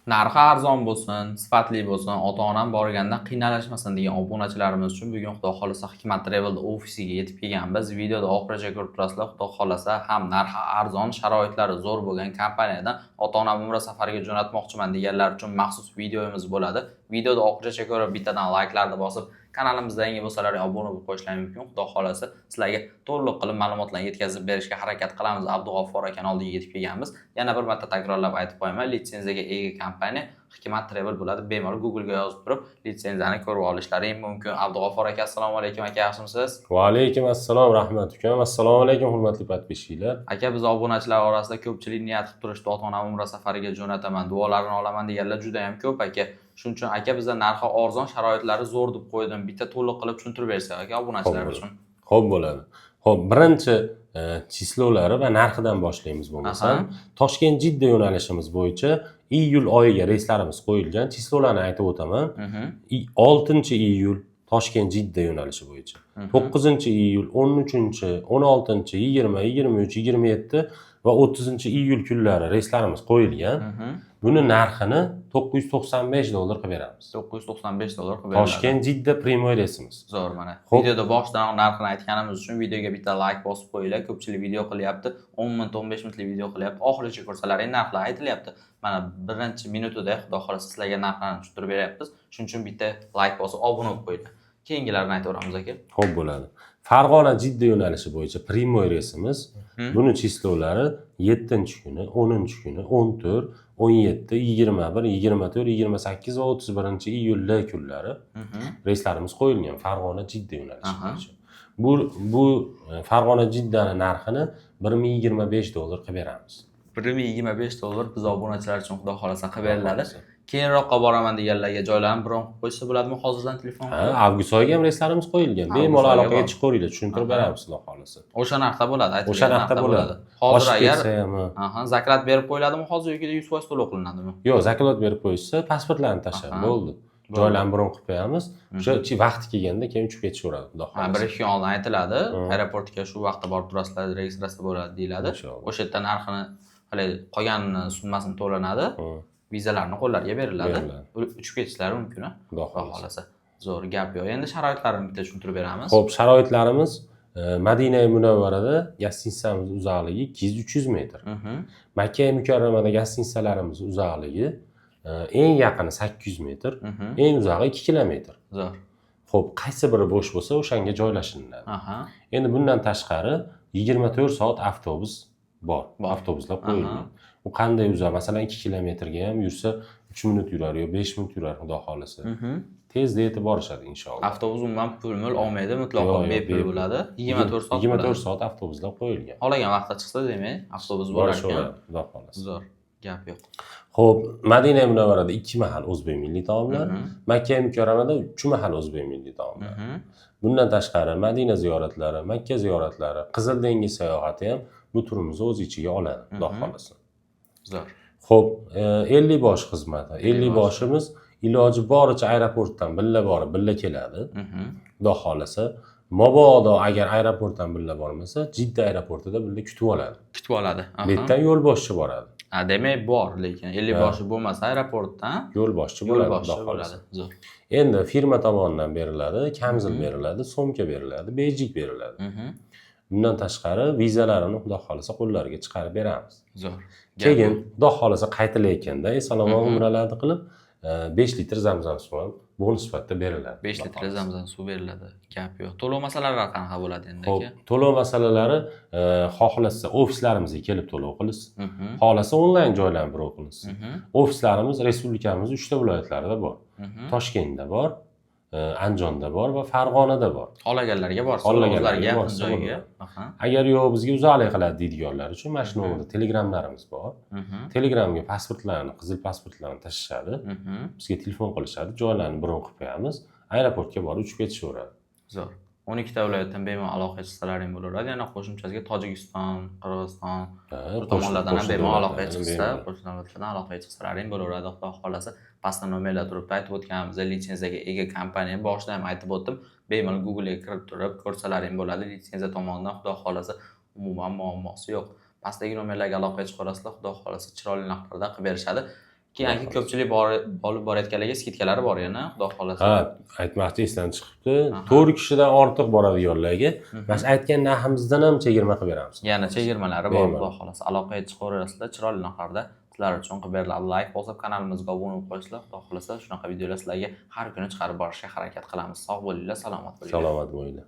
narxi arzon bo'lsin, sifatli bo'lsin, ota-onam borganda qiynalishmasin degan obunachilarimiz uchun bugun Xudo xolasa Hikmat Travel ofisiga yetib kelganmiz. Videoda oxirigacha ko'rib turasizlar. Xudo xolasa ham narxi arzon, sharoitlari zo'r bo'lgan kompaniyadan ota-onam umra safariga jo'natmoqchiman deganlar uchun maxsus videomiz bo'ladi. Videoda oxirigacha ko'rib bittadan layklarni bosib, kanalimizda yangi bo'lsalar obuna bo'lib qo'yishlaring mumkin. Xudo xolasa sizlarga to'liq qilib ma'lumotlarni yetkazib berishga harakat qilamiz. Abdug'affor aka oldiga yetib kelganmiz. Yana bir marta takrorlab aytib qo'yaman, litsenziyaga ega kompaniya Hikmat Travel bo'ladi. Bemalol Google ga yozib turib, litsenziyani ko'rib olishlaring mumkin. Abdug'affor aka, assalomu alaykum aka, yaxshimisiz? Va alaykum assalom, rahmat ukam. Assalomu alaykum hurmatli podpishchilar. Aka, biz obunachilar orasida ko'pchilik niyat qilib turishdi, ota-onam umra safariga jo'nataman, duolarini olaman deganlar juda ham ko'p aka. Shuning uchun aka bizda narxi arzon, sharoitlari zo'r deb qo'ydim. Bitta to'liq qilib tushuntirib bersak aka obunachilar uchun. Xo'p bo'ladi. Xo'p, birinchi chislolari va narxidan boshlaymiz bo'lmasam. Toshkent Jidda yo'nalishimiz bo'yicha iyul oyiga reyslarimiz qo'yilgan. Chislolarini aytib o'taman. 6-iyul Toshkent Jidda yo'nalishi bo'yicha. 9-iyul, 13-chi, 16-chi, 20, 23, 27 va 30-iyul kunlari reyslarimiz qo'yilgan. Buni narxini $995 qilib beramiz. $995 qilib beramiz. Toshkent Jidda primoy reysimiz. Zo'r mana. Videoda boshdan narxini aytganimiz uchun videoga bitta like bosib qo'yinglar. Ko'pchilik video qilyapti, 10 minut, 15 minutlik video qilyapti. Oxirigacha ko'rsalaring narxlar aytilyapti. Mana birinchi minutida Xudo xolasa sizlarga narxlarni tushuntirib beryapmiz. Shuning uchun bitta like bosib obuna bo'lib qo'yinglar. Keyingilarini aytaveramiz aka. Xo'p bo'ladi. Farg'ona Jidda yo'nalishi bo'yicha primoy reysimiz. Buni chislolari 7-kuni, 10-kuni, 14, 17, 21, 24, 28 va 31-iyul kunlari reyslarimiz qo'yilgan Farg'ona Jidda yo'nalishi bo'yicha. Bu Farg'ona Jiddani narxini $1025 qilib beramiz. $1025 biz obunachilar uchun Xudo xolasa qilib beriladi. Keyinroqqa boraman deganlarga joylarni bron qilib qo'ysa bo'ladimi hozirdan telefon? Ha, avgust oyiga ham reyslarimiz qo'yilgan. Bemalol aloqaga chiqaveringlar, tushuntirib beramiz Xudo xolasa. O'sha narxda bo'ladi, aytilgan. O'sha narxda bo'ladi. Hozir agar zakrat berib qo'yiladimi, hozir yoki 100% to'lov qilinadimi? Yo'q, zakrat berib qo'yishsa, pasportlarni tashlab bo'ldi. Joylarni bron qilib qo'yamiz. O'sha vaqti kelganda keyin uchib ketaveradi, Xudo xolasa. 1-2 kun oldin aytiladi, aeroportga shu vaqtda borib turasizlar, registratsiya bo'ladi deyiladi. O'sha yerda narxini, hali qolgan summasini to'lanadi. Vizalarni qo'llariga beriladi. Uchib ketishlari mumkin, Xudo xolasa. Zo'r gap yo'q. Endi sharoitlarini bitta tushuntirib beramiz. Xo'p, sharoitlarimiz Madina Munavvarada gastitsamiz uzoqligi 200-300 metr. Makka Mukarramada gastitsalarimiz uzoqligi eng yaqini 800 metr, eng uzog'i 2 kilometr. Zo'r. Xo'p, qaysi biri bo'sh bo'lsa, o'shanga joylashiladi. Endi bundan tashqari 24 soat avtobus bor. Avtobuslar qo'yilgan. U qanday uzar? Masalan, 2 kilometrga ham yursa 3 minut yurar yo 5 minut yurar, Xudo xolasa. Tezda yetib borishadi inshaalloh. Avtobus umuman pul olmaydi, mutlaqo bepul bo'ladi. 24 soat. 24 soat avtobuslar qo'yilgan. Xohlagan vaqtda chiqsa, demak, avtobus bor ekan. Xudo xolasa. Zo'r. Gap yo'q. Xo'p, Madina Munavvarada 2 mahal o'zbek milliy taomlar, Makka Mukarramada 3 mahal o'zbek milliy taomlar. Bundan tashqari Madina ziyoratlari, Makka ziyoratlari, Qizil dengiz sayohati ham bu turimizni o'z ichiga oladi, Xudo xolasa. Zo'r. Xo'p, 50 bosh xizmati. 50 boshimiz iloji boricha aeroportdan billa borib, billa keladi. Xudo xolasa, mabodo agar aeroportdan billa bormasa, Jidda aeroportida billa kutib oladi. Kutib oladi. Bu yerdan yo'lboshchi boradi. Demak bor, lekin 50 boshi bo'lmasa aeroportdan yo'lboshchi bo'ladi. Zo'r. Endi firma tomonidan beriladi, kamzil beriladi, so'mka beriladi, bejik beriladi. Bundan tashqari vizalarini Xudo xolasa qo'llariga chiqarib beramiz. Zo'r. Keyin Xudo xolasa qaytilayotganda salomon umralarni qilib 5 litr zamzam suvi bonus sifatida beriladi. 5 litr zamzam suv beriladi. Gap yo'q. To'lov masalalari qanaqa bo'ladi endi aka? To'lov masalalari xohlasa ofislarimizga kelib to'lov qilasiz. Xohlasa onlayn joylarni birov qilasiz. Ofislarimiz respublikamizning 3 ta viloyatlarida bor. Toshkentda bor, Andijonda bor va Farg'onada bor. Xohlaganlarga borsa, o'zlariga yaqin joyga. Agar yo'q bizga uzoqlik qiladi deydiganlar uchun mana shu nomerda telegramlarimiz bor. Telegramga pasportlarni, qizil pasportlarni tashishadi. Bizga telefon qilishadi, joylarni bron qilib qo'yamiz. Aeroportga borib uchib ketishaveradi. Zo'r. 12 ta viloyatdan bemalol aloqa chiqsalaring bo'laveradi. Yana qo'shimchasiga Tojikiston, Qirg'iziston, bu tomonlardan ham bemalol aloqa chiqsa, qo'shnilardan aloqa chiqsalaring bo'laveradi. Xudo xolasa, pastda nomerlar turibdi, aytib o'tganimiz litsenziyaga ega kompaniya. Boshida ham aytib o'tdim. Bemalol Google ga kirib turib ko'rsalaring bo'ladi. Litsenziya tomonidan Xudo xolasa umuman muammosi yo'q. Pastdagi nomerlarga aloqa chiqarasizlar, Xudo xolasa chiroyli narxlarda qilib berishadi. Keyin ko'pchilik olib borayotganlarga skidkalari bor yana, xudo xolasa. Ha, aytmoqchi esdan chiqibdi. 4 kishidan ortiq boradiganlarga mana shu aytgan narximizdan ham chegirma qilib beramiz. Yana chegirmalari bor, xudo xolasa. Aloqaga chiqaverasizlar, chiroyli narxlarda. Sizlar uchun qilib beriladi. Like bosib, kanalimizga obuna bo'lib qo'yinglar. Xudo xolasa shunaqa videolar sizlarga har kuni chiqarib borishga harakat qilamiz. Sog' bo'linglar, salomat bo'linglar. Salomat bo'linglar.